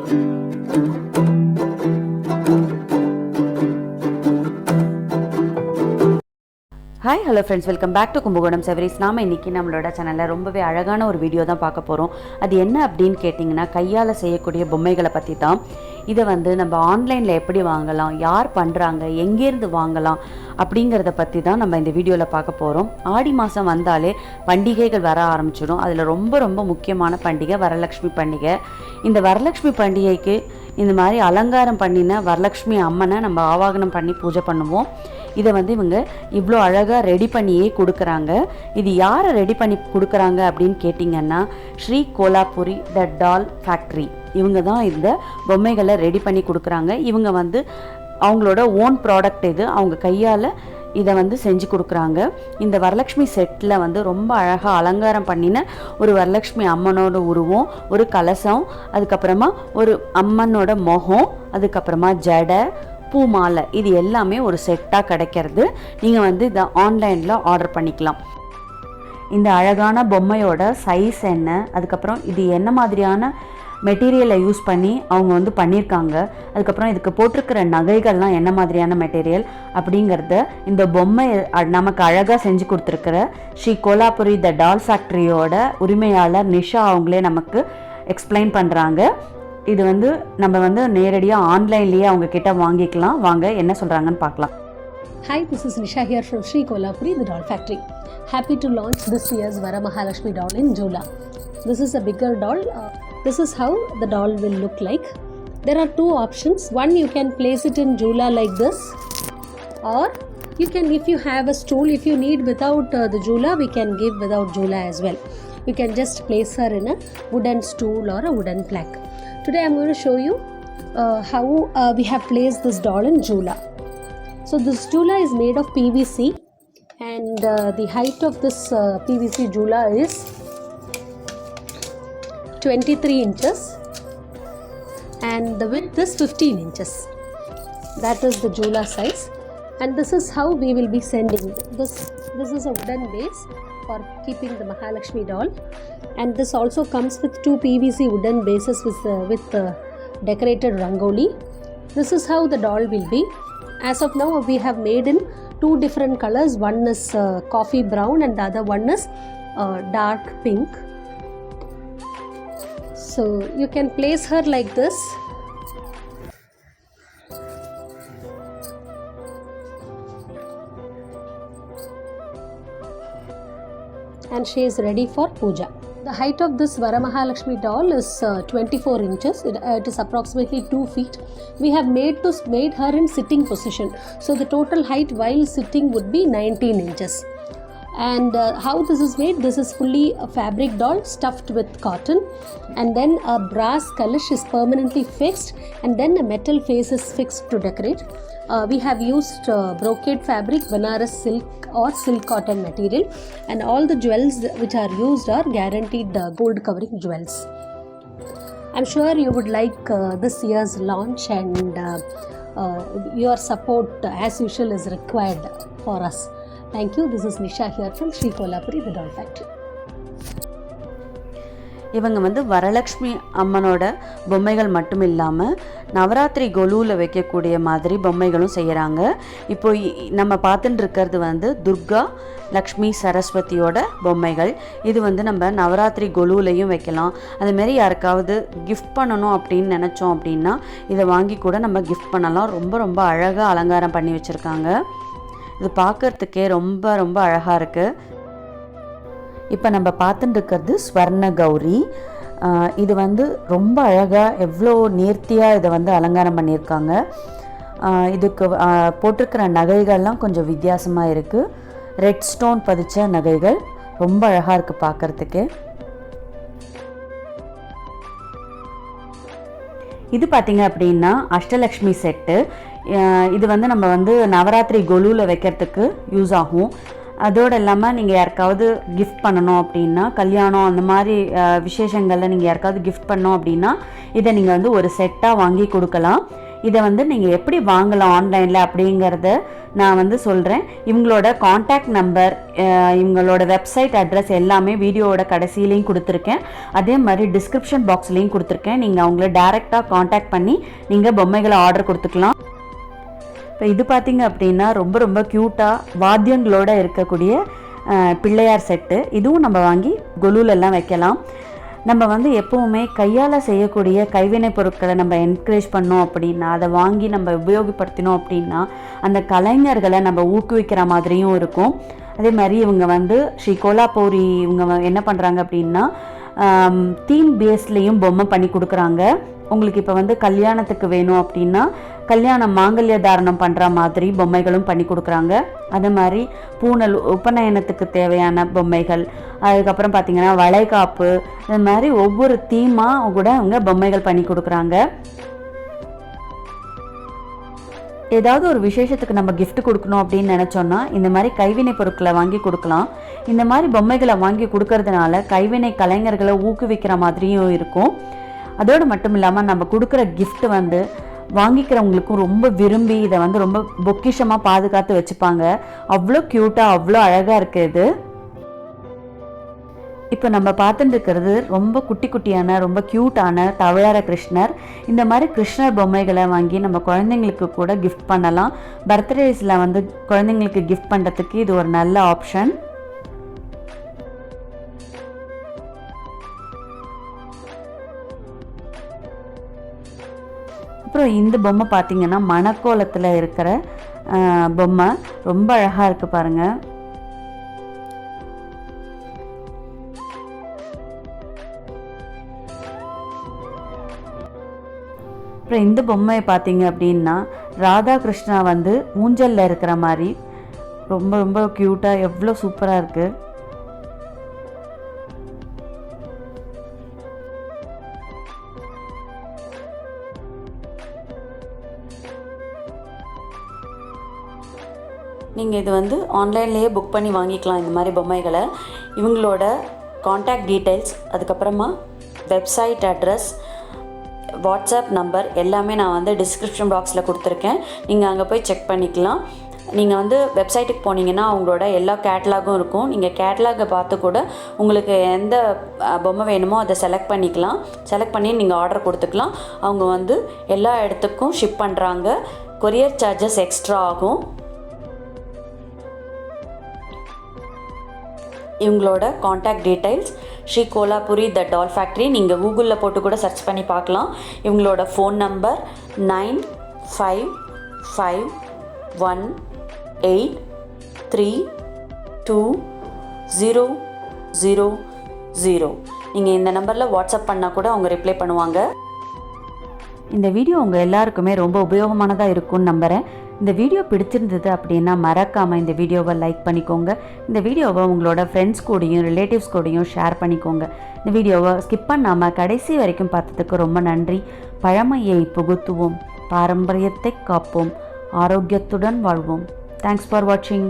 Hi, hello friends, welcome back to Kumbakonam Savouries. நாம இன்னைக்கு நம்மளோட சேனல்ல ரொம்பவே அழகான ஒரு வீடியோ தான் பார்க்க போறோம். அது என்ன அப்படினு கேட்டிங்கனா கையால செய்யக்கூடிய பொம்மைகளை பத்தி தான். இத வந்து நம்ம ஆன்லைன்ல எப்படி வாங்கலாம், யார் பண்றாங்க, எங்க இருந்து வாங்கலாம் அப்படிங்கறத பத்தி தான் நம்ம இந்த வீடியோல பார்க்க போறோம். ஆடி மாசம் வந்தாலே பண்டிகைகள் வர ஆரம்பிச்சிடும். அதுல ரொம்ப முக்கியமான பண்டிகை வரலட்சுமி பண்டிகை. இந்த வரலட்சுமி பண்டிகைக்கு இந்த மாதிரி அலங்காரம் பண்ணின வரலட்சுமி அம்மனை நம்ம ஆவாகனம் பண்ணி பூஜை பண்ணுவோம். இதை வந்து இவங்க இவ்வளோ அழகாக ரெடி பண்ணியே கொடுக்குறாங்க. இது யாரை ரெடி பண்ணி கொடுக்குறாங்க அப்படின்னு கேட்டிங்கன்னா ஸ்ரீகோலாபுரி த டால் ஃபேக்ட்ரி. இவங்க தான் இந்த பொம்மைகளை ரெடி பண்ணி கொடுக்குறாங்க. இவங்க வந்து அவங்களோட ஓன் ப்ராடக்ட் இது. அவங்க கையால் இதை வந்து செஞ்சு கொடுக்குறாங்க. இந்த வரலட்சுமி செட்டில் வந்து ரொம்ப அழகாக அலங்காரம் பண்ணின ஒரு வரலட்சுமி அம்மனோட உருவம், ஒரு கலசம், அதுக்கப்புறமா ஒரு அம்மனோட முகம், அதுக்கப்புறமா ஜடை, பூ மாலை, இது எல்லாமே ஒரு செட்டாக கிடைக்கிறது. நீங்கள் வந்து இதை ஆன்லைனில் ஆர்டர் பண்ணிக்கலாம். இந்த அழகான பொம்மையோட சைஸ் என்ன, அதுக்கப்புறம் இது என்ன மாதிரியான மெட்டீரியலை யூஸ் பண்ணி அவங்க வந்து பண்ணியிருக்காங்க, அதுக்கப்புறம் இதுக்கு போட்டிருக்கிற நகைகள்லாம் என்ன மாதிரியான மெட்டீரியல் அப்படிங்கிறத இந்த பொம்மை நமக்கு அழகாக செஞ்சு கொடுத்துருக்கிற ஸ்ரீகோலாபுரி த டால் ஃபேக்ட்ரியோட உரிமையாளர் நிஷா அவங்களே நமக்கு எக்ஸ்பிளைன் பண்ணுறாங்க. இது வந்து நம்ம வந்து நேரடியாக ஆன்லைன்லேயே அவங்க கிட்ட வாங்கிக்கலாம். வாங்க என்ன சொல்கிறாங்கன்னு பார்க்கலாம். Hi, this is Nisha here from SRIKOLHAPURI, the doll factory. Happy to launch this year's Varalakshmi doll in Jula. This is a bigger doll. This is how the doll will look like. There are two options. One, you can place it in Jula like this, or you can, if you have a stool, if you need without the Jula, we can give without Jula as well. You can just place her in a wooden stool or a wooden plank. Today I'm going to show you how we have placed this doll in Jula. So this Jula is made of PVC, and the height of this PVC Jula is 23 inches and the width is 15 inches. That is the Jula size, and this is how we will be sending. This is a wooden base for keeping the Mahalakshmi doll, and this also comes with two PVC wooden bases with decorated rangoli. This is how the doll will be. As of now, we have made in two different colors. One is coffee brown and the other one is dark pink. So you can place her like this. And she is ready for puja. The height of this Varamahalakshmi doll is 24 inches. It is approximately 2 feet. We have made her in sitting position. So the total height while sitting would be 19 inches. And how this is made? This is fully a fabric doll stuffed with cotton, and then a brass kalash is permanently fixed, and then a metal face is fixed to decorate. We have used brocade fabric, Banaras silk or silk cotton material, and all the jewels which are used are guaranteed gold covering jewels. I'm sure you would like this year's launch, and your support as usual is required for us. Thank you. This is Nisha here from SRIKOLHAPURI, the doll factory. இவங்க வந்து வரலட்சுமி அம்மனோட பொம்மைகள் மட்டும் இல்லாமல் நவராத்திரி கொலுவில் வைக்கக்கூடிய மாதிரி பொம்மைகளும் செய்கிறாங்க. இப்போ நம்ம பார்த்துட்டு இருக்கிறது வந்து துர்கா, லக்ஷ்மி, சரஸ்வதியோட பொம்மைகள். இது வந்து நம்ம நவராத்திரி கொலுவிலையும் வைக்கலாம். அதுமாரி யாருக்காவது கிஃப்ட் பண்ணணும் அப்படின்னு நினச்சோம் அப்படின்னா இதை வாங்கி கூட நம்ம கிஃப்ட் பண்ணலாம். ரொம்ப அழகாக அலங்காரம் பண்ணி வச்சுருக்காங்க. இது பார்க்குறதுக்கே ரொம்ப அழகாக இருக்குது. இப்போ நம்ம பார்த்துட்டு இருக்கிறது ஸ்வர்ண கௌரி. இது வந்து ரொம்ப அழகாக எவ்வளோ நேர்த்தியாக இதை வந்து அலங்காரம் பண்ணியிருக்காங்க. இதுக்கு போட்டிருக்கிற நகைகள்லாம் கொஞ்சம் வித்தியாசமாக இருக்குது. ரெட் ஸ்டோன் பதிச்ச நகைகள் ரொம்ப அழகாக இருக்குது பார்க்குறதுக்கு. இது பார்த்திங்க அப்படின்னா அஷ்டலக்ஷ்மி செட்டு. இது வந்து நம்ம வந்து நவராத்திரி கொலுவில் வைக்கிறதுக்கு யூஸ் ஆகும். அதோடு இல்லாமல் நீங்கள் யாருக்காவது கிஃப்ட் பண்ணணும் அப்படின்னா, கல்யாணம் அந்த மாதிரி விசேஷங்களில் நீங்கள் யாருக்காவது கிஃப்ட் பண்ணோம் அப்படின்னா இதை நீங்கள் வந்து ஒரு செட்டாக வாங்கி கொடுக்கலாம். இதை வந்து நீங்கள் எப்படி வாங்கலாம் ஆன்லைனில் அப்படிங்கிறத நான் வந்து சொல்கிறேன். இவங்களோட காண்டாக்ட் நம்பர், இவங்களோட வெப்சைட் அட்ரஸ் எல்லாமே வீடியோவோட கடைசியிலையும் கொடுத்துருக்கேன். அதே மாதிரி டிஸ்கிரிப்ஷன் பாக்ஸ்லேயும் கொடுத்துருக்கேன். நீங்கள் அவங்கள டைரெக்டாக காண்டாக்ட் பண்ணி நீங்கள் பொம்மைகளை ஆர்டர் கொடுத்துக்கலாம். இப்போ இது பார்த்திங்க அப்படின்னா ரொம்ப ரொம்ப க்யூட்டாக வாத்தியங்களோடு இருக்கக்கூடிய பிள்ளையார் செட்டு. இதுவும் நம்ம வாங்கி கொலுலெல்லாம் வைக்கலாம். நம்ம வந்து எப்போவுமே கையால் செய்யக்கூடிய கைவினை பொருட்களை நம்ம என்கரேஜ் பண்ணோம் அப்படின்னா, அதை வாங்கி நம்ம உபயோகப்படுத்தினோம் அப்படின்னா அந்த கலைஞர்களை நம்ம ஊக்குவிக்கிற மாதிரியும் இருக்கும். அதே மாதிரி இவங்க வந்து ஸ்ரீ கோலாபூரி இவங்க என்ன பண்ணுறாங்க அப்படின்னா தீம் பேஸ்லேயும் பொம்மை பண்ணி கொடுக்குறாங்க. உங்களுக்கு இப்போ வந்து கல்யாணத்துக்கு வேணும் அப்படின்னா கல்யாணம் மாங்கல்ய தாரணம் பண்ணுற மாதிரி பொம்மைகளும் பண்ணி கொடுக்குறாங்க. அதே மாதிரி பூனல் உபநயனத்துக்கு தேவையான பொம்மைகள், அதுக்கப்புறம் பார்த்திங்கன்னா வளைகாப்பு, இது மாதிரி ஒவ்வொரு தீமாக கூட அவங்க பொம்மைகள் பண்ணி கொடுக்குறாங்க. ஏதாவது ஒரு விசேஷத்துக்கு நம்ம கிஃப்ட் கொடுக்கணும் அப்படின்னு நினச்சோன்னா இந்த மாதிரி கைவினை பொருட்களை வாங்கி கொடுக்கலாம். இந்த மாதிரி பொம்மைகளை வாங்கி கொடுக்கறதுனால கைவினை கலைஞர்களை ஊக்குவிக்கிற மாதிரியும் இருக்கும். அதோடு மட்டும் இல்லாமல் நம்ம கொடுக்குற கிஃப்ட் வந்து வாங்கிக்கிறவங்களுக்கும் ரொம்ப விரும்பி இதை வந்து ரொம்ப பொக்கிஷமாக பாதுகாத்து வச்சுப்பாங்க. அவ்வளோ க்யூட்டாக அவ்வளோ அழகாக இருக்குது. இப்போ நம்ம பார்த்துட்டு இருக்கிறது ரொம்ப குட்டி குட்டியான ரொம்ப க்யூட்டான தவழார கிருஷ்ணர். இந்த மாதிரி கிருஷ்ணர் பொம்மைகளை வாங்கி நம்ம குழந்தைங்களுக்கு கூட கிஃப்ட் பண்ணலாம். பர்த்டேஸில் வந்து குழந்தைங்களுக்கு கிஃப்ட் பண்ணுறதுக்கு இது ஒரு நல்ல ஆப்ஷன். அப்புறம் இந்த பொம்மை பார்த்திங்கன்னா மணக்கோலத்தில் இருக்கிற பொம்மை ரொம்ப அழகாக இருக்குது பாருங்கள். அப்புறம் இந்த பொம்மையை பார்த்தீங்க அப்படின்னா ராதாகிருஷ்ணா வந்து ஊஞ்சலில் இருக்கிற மாதிரி ரொம்ப ரொம்ப க்யூட்டாக எவ்வளோ சூப்பராக இருக்குது. நீங்கள் இது வந்து ஆன்லைன்லேயே புக் பண்ணி வாங்கிக்கலாம் இந்த மாதிரி பொம்மைகளை. இவங்களோட காண்டாக்ட் டீட்டெயில்ஸ், அதுக்கப்புறமா வெப்சைட் அட்ரஸ், வாட்ஸ்அப் நம்பர் எல்லாமே நான் வந்து டிஸ்கிரிப்ஷன் பாக்ஸில் கொடுத்துருக்கேன். நீங்கள் அங்கே போய் செக் பண்ணிக்கலாம். நீங்கள் வந்து வெப்சைட்டுக்கு போனீங்கன்னா அவங்களோட எல்லா கேட்லாகும் இருக்கும். நீங்கள் கேட்லாகை பார்த்து கூட உங்களுக்கு எந்த பொம்மை வேணுமோ அதை செலக்ட் பண்ணிக்கலாம். செலக்ட் பண்ணி நீங்கள் ஆர்டர் கொடுத்துக்கலாம். அவங்க வந்து எல்லா இடத்துக்கும் ஷிப் பண்ணுறாங்க. கொரியர் சார்ஜஸ் எக்ஸ்ட்ரா ஆகும். இவங்களோட காண்டாக்ட் டீட்டெயில்ஸ் ஸ்ரீ கோலாபுரி த டால் ஃபேக்ட்ரி. நீங்கள் கூகுளில் போட்டு கூட சர்ச் பண்ணி பார்க்கலாம். இவங்களோட ஃபோன் நம்பர் 9551832000. நீங்கள் இந்த நம்பரில் வாட்ஸ்அப் பண்ணால் கூட அவங்க ரிப்ளை பண்ணுவாங்க. இந்த வீடியோ உங்கள் எல்லாருக்குமே ரொம்ப உபயோகமானதாக இருக்கும்னு நம்புகிறேன். இந்த வீடியோ பிடிச்சிருந்தது அப்படின்னா மறக்காமல் இந்த வீடியோவை லைக் பண்ணிக்கோங்க. இந்த வீடியோவை உங்களோட ஃப்ரெண்ட்ஸ் கூடயும் ரிலேட்டிவ்ஸ் கூடயும் ஷேர் பண்ணிக்கோங்க. இந்த வீடியோவை ஸ்கிப் பண்ணாமல் கடைசி வரைக்கும் பார்த்ததுக்கு ரொம்ப நன்றி. பழமையை புகுத்துவோம், பாரம்பரியத்தை காப்போம், ஆரோக்கியத்துடன் வாழ்வோம். தேங்க்ஸ் ஃபார் வாட்சிங்.